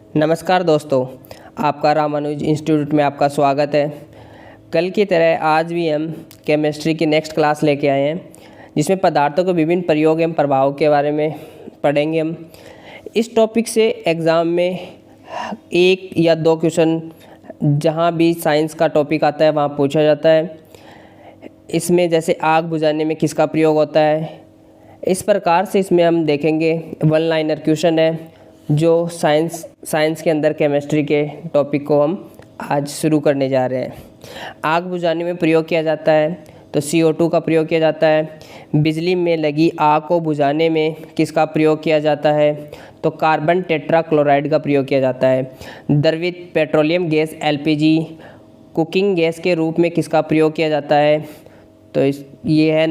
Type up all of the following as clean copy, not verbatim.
नमस्कार दोस्तों, आपका रामानुज इंस्टीट्यूट में आपका स्वागत है। कल की तरह आज भी हम केमिस्ट्री की नेक्स्ट क्लास लेके आए हैं, जिसमें पदार्थों के विभिन्न प्रयोग एवं प्रभाव के बारे में पढ़ेंगे हम। इस टॉपिक से एग्ज़ाम में 1 या 2 क्वेश्चन जहाँ भी साइंस का टॉपिक आता है वहाँ पूछा जाता है। इसमें जैसे आग बुझाने में किसका प्रयोग होता है, इस प्रकार से इसमें हम देखेंगे। 1 लाइनर क्वेश्चन है जो साइंस के अंदर केमिस्ट्री के टॉपिक को हम आज शुरू करने जा रहे हैं। आग बुझाने में प्रयोग किया जाता है तो CO2 का प्रयोग किया जाता है। बिजली में लगी आग को बुझाने में किसका प्रयोग किया जाता है, तो कार्बन टेट्राक्लोराइड का प्रयोग किया जाता है। द्रवित petroleum gas LPG cooking gas के रूप में किसका प्रयोग किया जाता है, तो ये है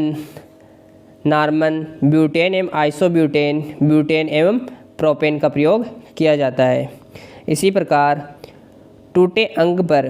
नॉर्मन। ब्यूटेन एवं आइसोब्यूटेन, ब्यूटेन एवं प्रोपेन का प्रयोग किया जाता है। इसी प्रकार टूटे अंग पर,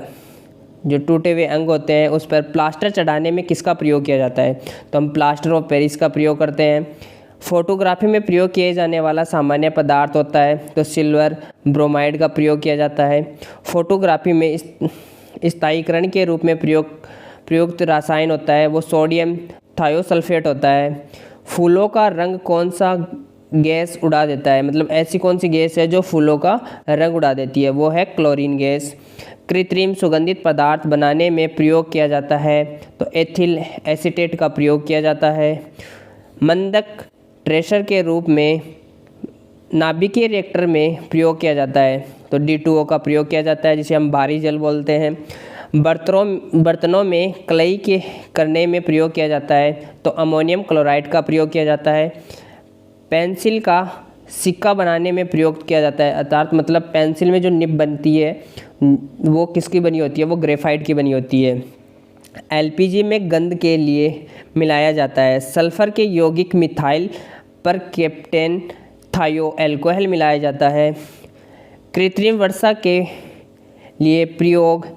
जो टूटे हुए अंग होते हैं उस पर प्लास्टर चढ़ाने में किसका प्रयोग किया जाता है, तो हम प्लास्टर ऑफ पेरिस का प्रयोग करते हैं। फोटोग्राफी में प्रयोग किए जाने वाला सामान्य पदार्थ होता है तो सिल्वर ब्रोमाइड का प्रयोग किया जाता है। फोटोग्राफी में स्थायीकरण के रूप में प्रयुक्त रसायन होता है वो सोडियम थायोसल्फेट होता है। फूलों का रंग कौन सा गैस उड़ा देता है, मतलब ऐसी कौन सी गैस है जो फूलों का रंग उड़ा देती है, वो है क्लोरीन गैस। कृत्रिम सुगंधित पदार्थ बनाने में प्रयोग किया जाता है तो एथिल एसीटेट का प्रयोग किया जाता है। मंदक ट्रेशर के रूप में नाभिकीय रिएक्टर में प्रयोग किया जाता है तो D2O का प्रयोग किया जाता है, जिसे हम भारी जल बोलते हैं। बर्तनों में कलई के करने में प्रयोग किया जाता है तो अमोनियम क्लोराइड का प्रयोग किया जाता है। पेंसिल का सिक्का बनाने में प्रयोग किया जाता है, अर्थात मतलब पेंसिल में जो निब बनती है वो किसकी बनी होती है, वो ग्रेफाइट की बनी होती है। LPG में गंध के लिए मिलाया जाता है। सल्फर के यौगिक मिथाइल पर कैप्टेन थायो एल्कोहल मिलाया जाता है। कृत्रिम वर्षा के लिए प्रयोग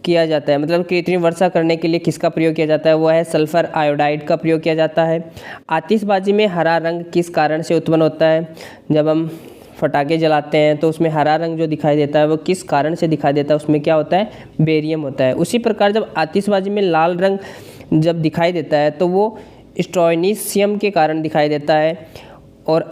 किया जाता है, मतलब कृत्रिम वर्षा करने के लिए किसका प्रयोग किया जाता है, वो है सल्फर आयोडाइड का प्रयोग किया जाता है। आतिशबाजी में हरा रंग किस कारण से उत्पन्न होता है, जब हम फटाके जलाते हैं तो उसमें हरा रंग जो दिखाई देता है वो किस कारण से दिखाई देता है, उसमें क्या होता है, बेरियम होता है। उसी प्रकार जब आतिशबाजी में लाल रंग जब दिखाई देता है तो वो स्ट्रोनीशियम के कारण दिखाई देता है, और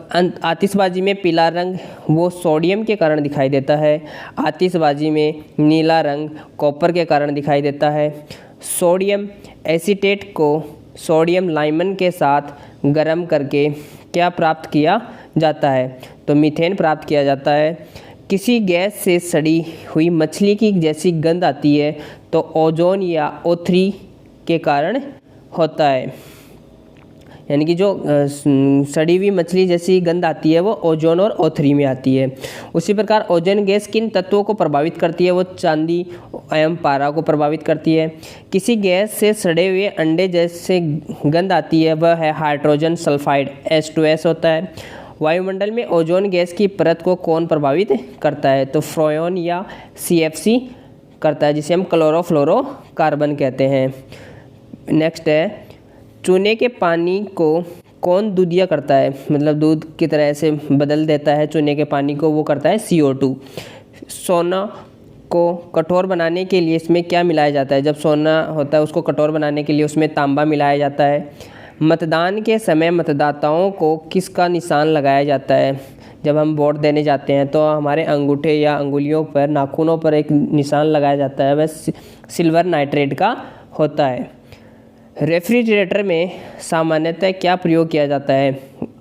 आतिशबाजी में पीला रंग वो सोडियम के कारण दिखाई देता है। आतिशबाजी में नीला रंग कॉपर के कारण दिखाई देता है। सोडियम एसीटेट को सोडियम लाइमन के साथ गर्म करके क्या प्राप्त किया जाता है, तो मीथेन प्राप्त किया जाता है। किसी गैस से सड़ी हुई मछली की जैसी गंध आती है तो ओजोन या O3 के कारण होता है, यानी कि जो सड़ी हुई मछली जैसी गंध आती है वो ओजोन और O3 में आती है। उसी प्रकार ओजोन गैस किन तत्वों को प्रभावित करती है, वो चांदी एवं पारा को प्रभावित करती है। किसी गैस से सड़े हुए अंडे जैसे गंध आती है वह है हाइड्रोजन सल्फाइड H2S होता है। वायुमंडल में ओजोन गैस की परत को कौन प्रभावित करता है, तो फ्रोन या CFC करता है, जिसे हम क्लोरोफ्लोरोकार्बन कहते हैं। नेक्स्ट है चूने के पानी को कौन दूधिया करता है, मतलब दूध की तरह से बदल देता है चूने के पानी को, वो करता है CO2। सोना को कठोर बनाने के लिए इसमें क्या मिलाया जाता है, जब सोना होता है उसको कठोर बनाने के लिए उसमें तांबा मिलाया जाता है। मतदान के समय मतदाताओं को किसका निशान लगाया जाता है, जब हम वोट देने जाते हैं तो हमारे अंगूठे या अंगुलियों पर, नाखूनों पर एक निशान लगाया जाता है, वह सिल्वर नाइट्रेट का होता है। रेफ्रिजरेटर में सामान्यतः क्या प्रयोग किया जाता है,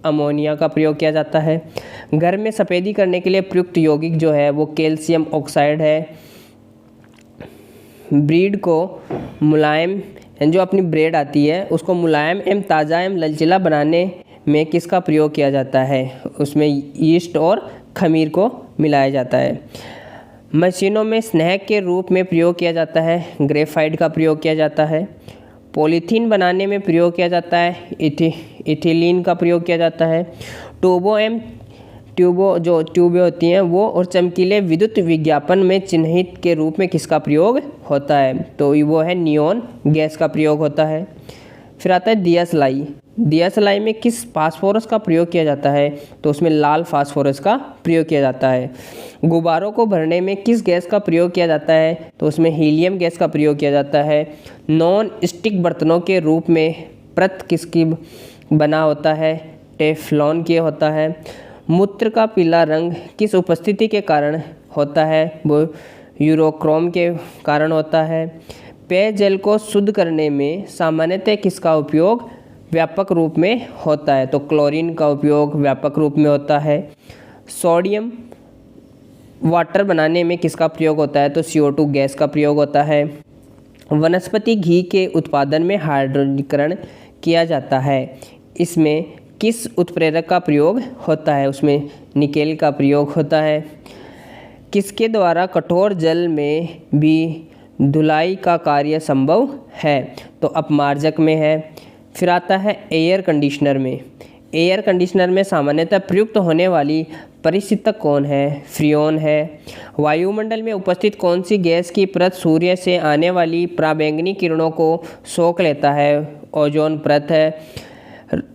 अमोनिया का प्रयोग किया जाता है। घर में सफ़ेदी करने के लिए प्रयुक्त यौगिक जो है वो कैल्शियम ऑक्साइड है। ब्रेड को मुलायम, जो अपनी ब्रेड आती है उसको मुलायम एवं ताज़ा एवं लचीला बनाने में किसका प्रयोग किया जाता है, उसमें यीस्ट और खमीर को मिलाया जाता है। मशीनों में स्नैक के रूप में प्रयोग किया जाता है, ग्रेफाइट का प्रयोग किया जाता है। पॉलीथीन बनाने में प्रयोग किया जाता है, इथिलीन का प्रयोग किया जाता है। ट्यूबें होती हैं वो और चमकीले विद्युत विज्ञापन में चिन्हित के रूप में किसका प्रयोग होता है, तो वो है नियॉन गैस का प्रयोग होता है। फिर आता है दिया सलाई। दिया सलाई में किस फास्फोरस का प्रयोग किया जाता है, तो उसमें लाल फास्फोरस का प्रयोग किया जाता है। गुब्बारों को भरने में किस गैस का प्रयोग किया जाता है? तो उसमें हीलियम गैस का प्रयोग किया जाता है। नॉन स्टिक बर्तनों के रूप में प्रत किसकी बना होता है? टेफ्लॉन के होता है। मूत्र का पीला रंग किस उपस्थिति के कारण होता है? वो यूरोक्रोम के कारण होता है। पेयजल को शुद्ध करने में सामान्यतः किसका उपयोग व्यापक रूप में होता है? तो क्लोरीन का उपयोग व्यापक रूप में होता है। सोडियम वाटर बनाने में किसका प्रयोग होता है? तो CO2 गैस का प्रयोग होता है। वनस्पति घी के उत्पादन में हाइड्रोजनीकरण किया जाता है, इसमें किस उत्प्रेरक का प्रयोग होता है? उसमें निकेल का प्रयोग होता है। किसके द्वारा कठोर जल में भी धुलाई का कार्य संभव है? तो अपमार्जक में है। फिर आता है एयर कंडीशनर में। एयर कंडीशनर में सामान्यतः प्रयुक्त होने वाली परिस्थितक कौन है? फ्रियोन है। वायुमंडल में उपस्थित कौन सी गैस की परत सूर्य से आने वाली पराबैंगनी किरणों को सोख लेता है? ओजोन परत है,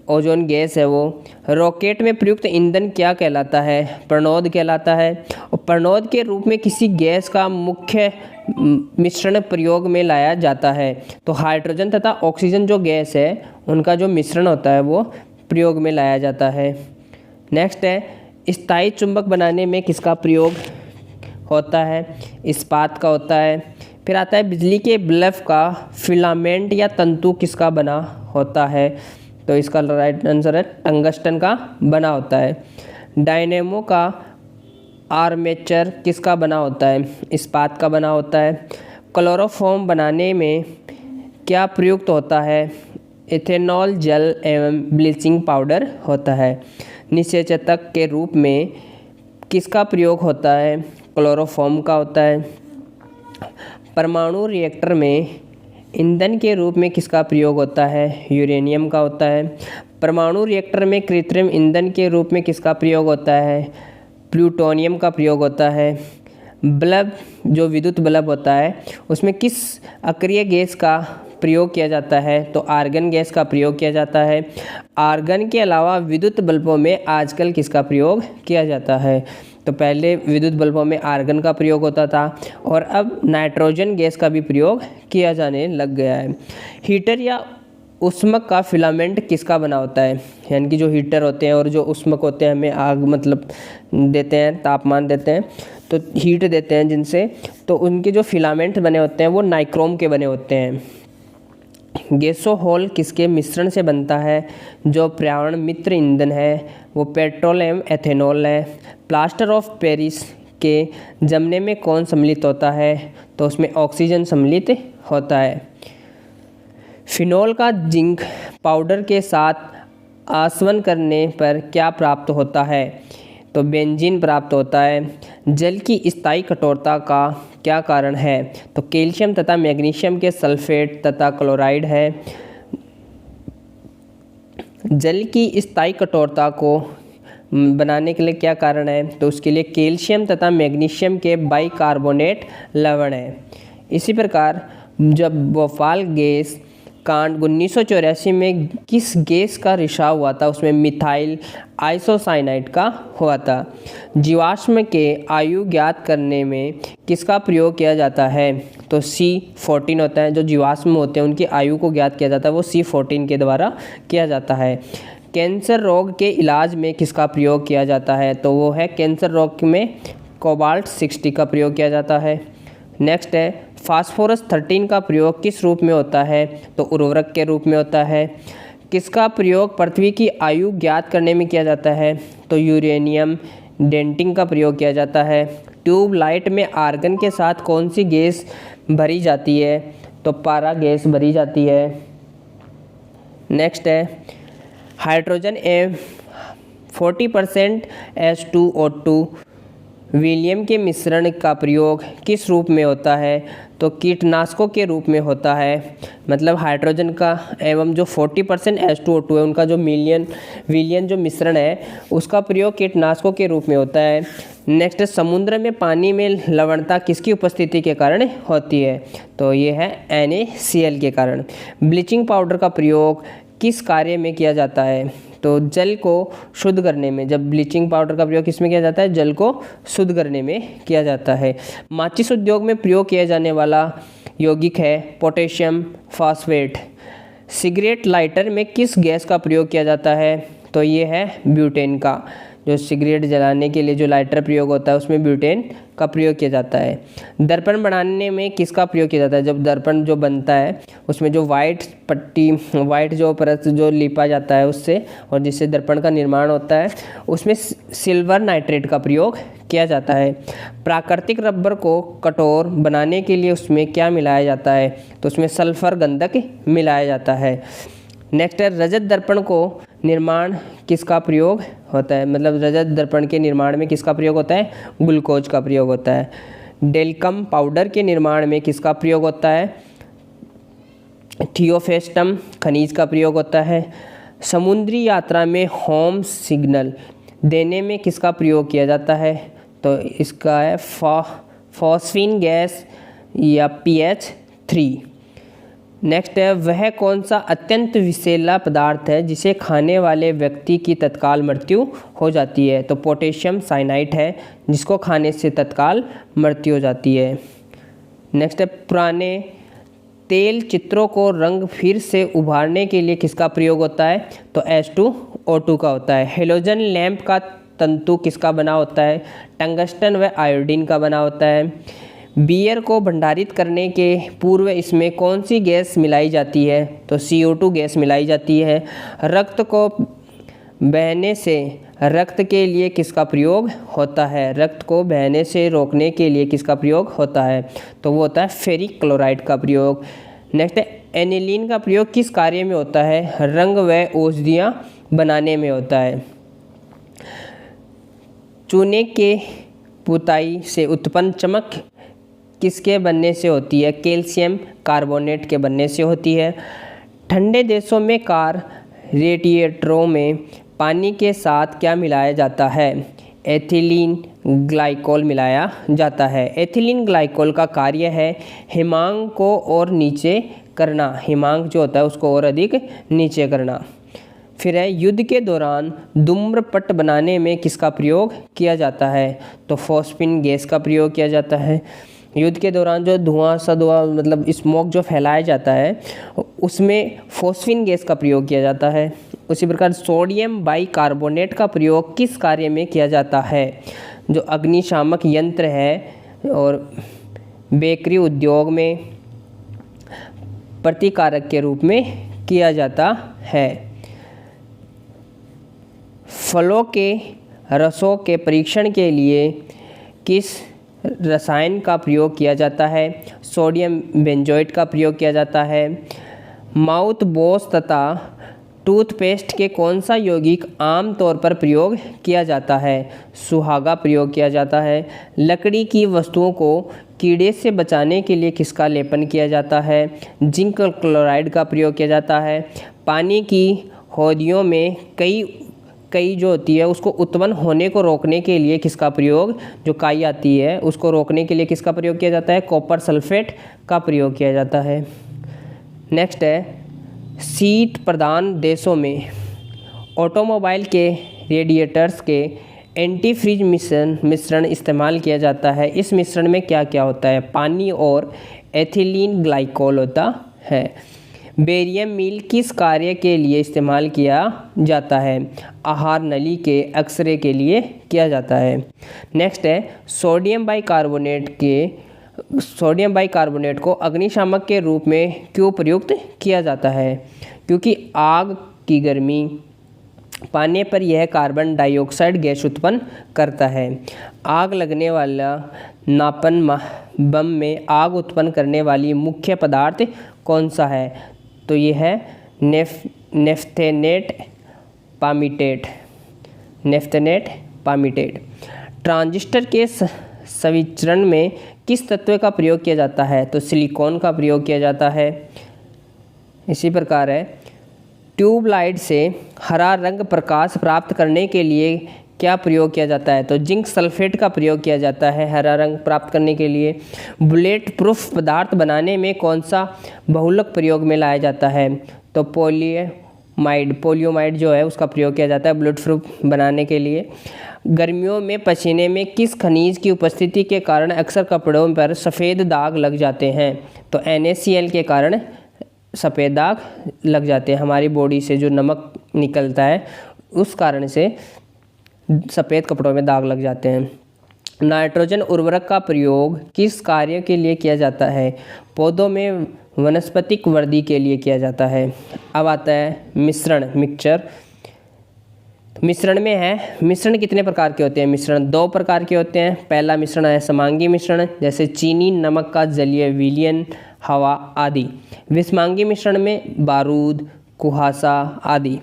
ओजोन गैस है वो। रॉकेट में प्रयुक्त ईंधन क्या कहलाता है? प्रणोद कहलाता है। और प्रणोद के रूप में किसी गैस का मुख्य मिश्रण प्रयोग में लाया जाता है? तो हाइड्रोजन तथा ऑक्सीजन जो गैस है उनका जो मिश्रण होता है वो प्रयोग में लाया जाता है। नेक्स्ट है स्थायी चुंबक बनाने में किसका प्रयोग होता है? इस्पात का होता है। फिर आता है बिजली के बल्ब का फिलामेंट या तंतु किसका बना होता है? तो इसका राइट आंसर है टंगस्टन का बना होता है। डायनेमो का आर्मेचर किसका बना होता है? इस्पात का बना होता है। क्लोरोफॉर्म बनाने में क्या प्रयुक्त होता है? इथेनॉल जल एवं ब्लीचिंग पाउडर होता है। निषेचक के रूप में किसका प्रयोग होता है? क्लोरोफॉर्म का होता है। परमाणु रिएक्टर में ईंधन के रूप में किसका प्रयोग होता है? यूरेनियम का होता है। परमाणु रिएक्टर में कृत्रिम ईंधन के रूप में किसका प्रयोग होता है? प्लूटोनियम का प्रयोग होता है। बल्ब जो विद्युत बल्ब होता है उसमें किस अक्रिय गैस का प्रयोग किया जाता है? तो आर्गन गैस का प्रयोग किया जाता है। आर्गन के अलावा विद्युत बल्बों में आजकल किसका प्रयोग किया जाता है? तो पहले विद्युत बल्बों में आर्गन का प्रयोग होता था और अब नाइट्रोजन गैस का भी प्रयोग किया जाने लग गया है। हीटर या उष्मक का फिलामेंट किसका बना होता है? यानी कि जो हीटर होते हैं और जो उष्मक होते हैं हमें आग मतलब देते हैं, तापमान देते हैं, तो हीट देते हैं जिनसे, तो उनके जो फिलामेंट बने होते हैं वो नाइक्रोम के बने होते हैं। गैसोहोल किसके मिश्रण से बनता है? जो पर्यावरण मित्र ईंधन है वो पेट्रोल एवं एथेनॉल है। प्लास्टर ऑफ पेरिस के जमने में कौन सम्मिलित होता है? तो उसमें ऑक्सीजन सम्मिलित होता है। फिनॉल का जिंक पाउडर के साथ आसवन करने पर क्या प्राप्त होता है? तो बेंजीन प्राप्त होता है। जल की स्थायी कठोरता का क्या कारण है? तो कैल्शियम तथा मैग्नीशियम के सल्फेट तथा क्लोराइड है। जल की स्थायी कठोरता को बनाने के लिए क्या कारण है? तो उसके लिए कैल्शियम तथा मैग्नीशियम के बाइकार्बोनेट लवण है। इसी प्रकार जब भोपाल गैस कांड 1984 में किस गैस का रिसाव हुआ था? उसमें मिथाइल आइसोसाइनाइड का हुआ था। जीवाश्म के आयु ज्ञात करने में किसका प्रयोग किया जाता है? तो C14 होता है। जो जीवाश्म होते हैं उनकी आयु को ज्ञात किया जाता है वो C14 के द्वारा किया जाता है। कैंसर रोग के इलाज में किसका प्रयोग किया जाता है? तो वो है कैंसर रोग में कोबाल्ट 60 का प्रयोग किया जाता है। नेक्स्ट है फास्फोरस 13 का प्रयोग किस रूप में होता है? तो उर्वरक के रूप में होता है। किसका प्रयोग पृथ्वी की आयु ज्ञात करने में किया जाता है? तो यूरेनियम डेंटिंग का प्रयोग किया जाता है। ट्यूबलाइट में आर्गन के साथ कौन सी गैस भरी जाती है? तो पारा गैस भरी जाती है। नेक्स्ट है हाइड्रोजन एवं 40% H2O2 विलियम के मिश्रण का प्रयोग किस रूप में होता है? तो कीटनाशकों के रूप में होता है। मतलब हाइड्रोजन का एवं जो 40% H2O2 है उनका जो विलियन जो मिश्रण है उसका प्रयोग कीटनाशकों के रूप में होता है। नेक्स्ट समुद्र में पानी में लवणता किसकी उपस्थिति के कारण होती है? तो ये है NaCl के कारण। ब्लीचिंग पाउडर का प्रयोग किस कार्य में किया जाता है? तो जल को शुद्ध करने में, जब ब्लीचिंग पाउडर का प्रयोग किसमें किया जाता है, जल को शुद्ध करने में किया जाता है। माचिस उद्योग में प्रयोग किया जाने वाला यौगिक है पोटेशियम फॉस्फेट। सिगरेट लाइटर में किस गैस का प्रयोग किया जाता है, तो ये है ब्यूटेन का। जो सिगरेट जलाने के लिए जो लाइटर प्रयोग होता है उसमें ब्यूटेन का प्रयोग किया जाता है। दर्पण बनाने में किसका प्रयोग किया जाता है, जब दर्पण जो बनता है उसमें जो वाइट पट्टी, वाइट जो परत जो लिपा जाता है उससे, और जिससे दर्पण का निर्माण होता है, उसमें सिल्वर नाइट्रेट का प्रयोग किया जाता है। प्राकृतिक रबर को कठोर बनाने के लिए उसमें क्या मिलाया जाता है, तो उसमें सल्फर गंधक मिलाया जाता है। नेक्स्ट है रजत दर्पण को निर्माण किसका प्रयोग होता है, मतलब रजत दर्पण के निर्माण में किसका प्रयोग होता है, ग्लूकोज का प्रयोग होता है। डेल्कम पाउडर के निर्माण में किसका प्रयोग होता है, थियोफेस्टम खनिज का प्रयोग होता है। समुद्री यात्रा में होम सिग्नल देने में किसका प्रयोग किया जाता है, तो इसका है फॉस्फीन गैस या PH3। नेक्स्ट है वह कौन सा अत्यंत विषैला पदार्थ है जिसे खाने वाले व्यक्ति की तत्काल मृत्यु हो जाती है, तो पोटेशियम साइनाइड है जिसको खाने से तत्काल मृत्यु हो जाती है। नेक्स्ट है पुराने तेल चित्रों को रंग फिर से उभारने के लिए किसका प्रयोग होता है, तो H2O2 का होता है। हेलोजन लैंप का तंतु किसका बना होता है, टंगस्टन व आयोडीन का बना होता है। बियर को भंडारित करने के पूर्व इसमें कौन सी गैस मिलाई जाती है, तो CO2 गैस मिलाई जाती है। रक्त को बहने से रक्त के लिए किसका प्रयोग होता है, रक्त को बहने से रोकने के लिए किसका प्रयोग होता है, तो वो होता है फेरिक क्लोराइड का प्रयोग। नेक्स्ट है एनिलीन का प्रयोग किस कार्य में होता है, रंग व औषधियाँ बनाने में होता है। चूने के पुताई से उत्पन्न चमक किसके बनने से होती है, कैल्शियम कार्बोनेट के बनने से होती है। ठंडे देशों में कार रेडिएटरों में पानी के साथ क्या मिलाया जाता है, एथिलीन ग्लाइकोल मिलाया जाता है। एथिलीन ग्लाइकोल का कार्य है हिमांक को और नीचे करना, हिमांक जो होता है उसको और अधिक नीचे करना। फिर है युद्ध के दौरान धूम्रपट बनाने में किसका प्रयोग किया जाता है, तो फॉस्फीन गैस का प्रयोग किया जाता है। युद्ध के दौरान जो धुआं मतलब स्मोक जो फैलाया जाता है उसमें फॉस्फीन गैस का प्रयोग किया जाता है। उसी प्रकार सोडियम बाइकार्बोनेट का प्रयोग किस कार्य में किया जाता है, जो अग्निशामक यंत्र है और बेकरी उद्योग में प्रतिकारक के रूप में किया जाता है। फलों के रसों के परीक्षण के लिए किस रसायन का प्रयोग किया जाता है, सोडियम बेंजोएट का प्रयोग किया जाता है। माउथ वॉश तथा टूथपेस्ट के कौन सा यौगिक आम तौर पर प्रयोग किया जाता है, सुहागा प्रयोग किया जाता है। लकड़ी की वस्तुओं को कीड़े से बचाने के लिए किसका लेपन किया जाता है, जिंक क्लोराइड का प्रयोग किया जाता है। पानी की हौदियों में कई जो होती है उसको उत्पन्न होने को रोकने के लिए किसका प्रयोग, जो काई आती है उसको रोकने के लिए किसका प्रयोग किया जाता है, कॉपर सल्फेट का प्रयोग किया जाता है। नेक्स्ट है शीत प्रधान देशों में ऑटोमोबाइल के रेडिएटर्स के एंटी फ्रीज मिश्रण इस्तेमाल किया जाता है। इस मिश्रण में क्या क्या होता है, पानी और एथिलीन ग्लाइकोल होता है। बेरियम मील किस कार्य के लिए इस्तेमाल किया जाता है, आहार नली के एक्सरे के लिए किया जाता है। नेक्स्ट है सोडियम बाइकार्बोनेट को अग्निशामक के रूप में क्यों प्रयुक्त किया जाता है, क्योंकि आग की गर्मी पाने पर यह कार्बन डाइऑक्साइड गैस उत्पन्न करता है। आग लगने वाला नापन बम में आग उत्पन्न करने वाली मुख्य पदार्थ कौन सा है, तो ये है नेफ्थेनेट पामीटेट। ट्रांजिस्टर के संविचरण में किस तत्व का प्रयोग किया जाता है, तो सिलिकॉन का प्रयोग किया जाता है। इसी प्रकार है ट्यूबलाइट से हरा रंग प्रकाश प्राप्त करने के लिए क्या प्रयोग किया जाता है, तो जिंक सल्फेट का प्रयोग किया जाता है हरा रंग प्राप्त करने के लिए। बुलेट प्रूफ पदार्थ बनाने में कौन सा बहुलक प्रयोग में लाया जाता है, तो पोलियोमाइड जो है उसका प्रयोग किया जाता है ब्लड प्रूफ बनाने के लिए। गर्मियों में पसीने में किस खनिज की उपस्थिति के कारण अक्सर कपड़ों पर सफ़ेद दाग लग जाते हैं? तो NaCl के कारण सफ़ेद दाग लग जाते हैं। हमारी बॉडी से जो नमक निकलता है उस कारण से सफ़ेद कपड़ों में दाग लग जाते हैं। नाइट्रोजन उर्वरक का प्रयोग किस कार्य के लिए किया जाता है? पौधों में वनस्पतिक वृद्धि के लिए किया जाता है। अब आता है मिक्सचर। मिश्रण में है, मिश्रण कितने प्रकार के होते हैं? मिश्रण 2 प्रकार के होते हैं। पहला मिश्रण है समांगी मिश्रण, जैसे चीनी, नमक का जलीय विलयन, हवा आदि। विषमांगी मिश्रण में बारूद, कुहासा आदि।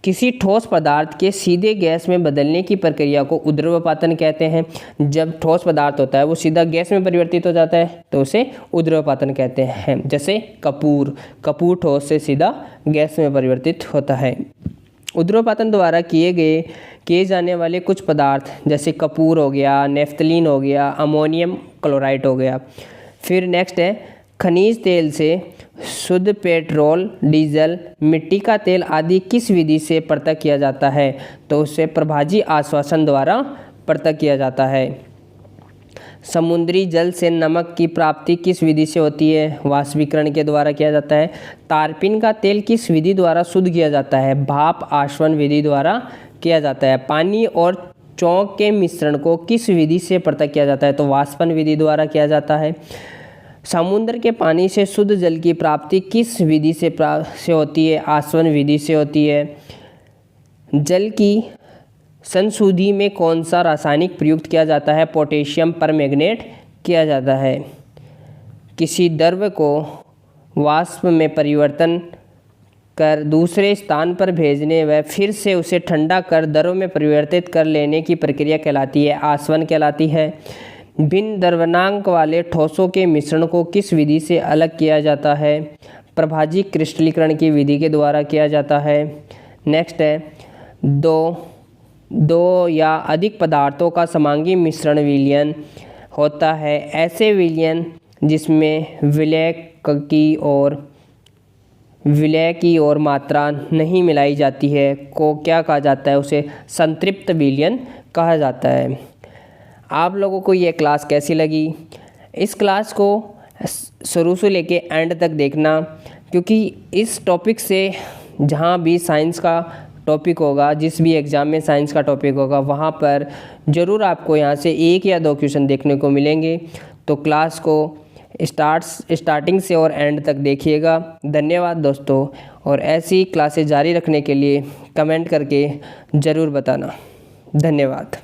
किसी ठोस पदार्थ के सीधे गैस में बदलने की प्रक्रिया को उद्रवपातन कहते हैं। जब ठोस पदार्थ होता है वो सीधा गैस में परिवर्तित हो जाता है तो उसे उद्रवपातन कहते हैं। जैसे कपूर ठोस से सीधा गैस में परिवर्तित होता है। उद्रवपातन द्वारा किए जाने वाले कुछ पदार्थ जैसे कपूर हो गया, नेफ्थलीन हो गया, अमोनियम क्लोराइड हो गया। फिर नेक्स्ट है खनिज तेल से शुद्ध पेट्रोल, डीजल, मिट्टी का तेल आदि किस विधि से पृथक किया जाता है? तो उससे प्रभाजी आश्वासन द्वारा पृथक किया जाता है। समुद्री जल से नमक की प्राप्ति किस विधि से होती है? वाष्पीकरण के द्वारा किया जाता है। तारपीन का तेल किस विधि द्वारा शुद्ध किया जाता है? भाप आश्वन विधि द्वारा किया जाता है। पानी और चौक के मिश्रण को किस विधि से पृथक किया जाता है? तो वाष्पन विधि द्वारा किया जाता है। समुद्र के पानी से शुद्ध जल की प्राप्ति किस विधि से होती है? आश्वन विधि से होती है। जल की संशुद्धि में कौन सा रासायनिक प्रयुक्त किया जाता है? पोटेशियम परमैंगनेट किया जाता है। किसी द्रव्य को वाष्प में परिवर्तन कर दूसरे स्थान पर भेजने व फिर से उसे ठंडा कर द्रव में परिवर्तित कर लेने की प्रक्रिया कहलाती है, आसवन कहलाती है। भिन्न द्रव्यनांक वाले ठोसों के मिश्रण को किस विधि से अलग किया जाता है? प्रभाजी क्रिस्टलीकरण की विधि के द्वारा किया जाता है। नेक्स्ट है दो या अधिक पदार्थों का समांगी मिश्रण विलयन होता है। ऐसे विलयन जिसमें विलय की और मात्रा नहीं मिलाई जाती है को क्या कहा जाता है? उसे संतृप्त विलयन कहा जाता है। आप लोगों को ये क्लास कैसी लगी? इस क्लास को शुरू से लेके एंड तक देखना, क्योंकि इस टॉपिक से जहाँ भी साइंस का टॉपिक होगा, जिस भी एग्ज़ाम में साइंस का टॉपिक होगा, वहाँ पर ज़रूर आपको यहाँ से 1 या 2 क्वेश्चन देखने को मिलेंगे। तो क्लास को स्टार्टिंग से और एंड तक देखिएगा। धन्यवाद दोस्तों, और ऐसी क्लासेस जारी रखने के लिए कमेंट करके ज़रूर बताना। धन्यवाद।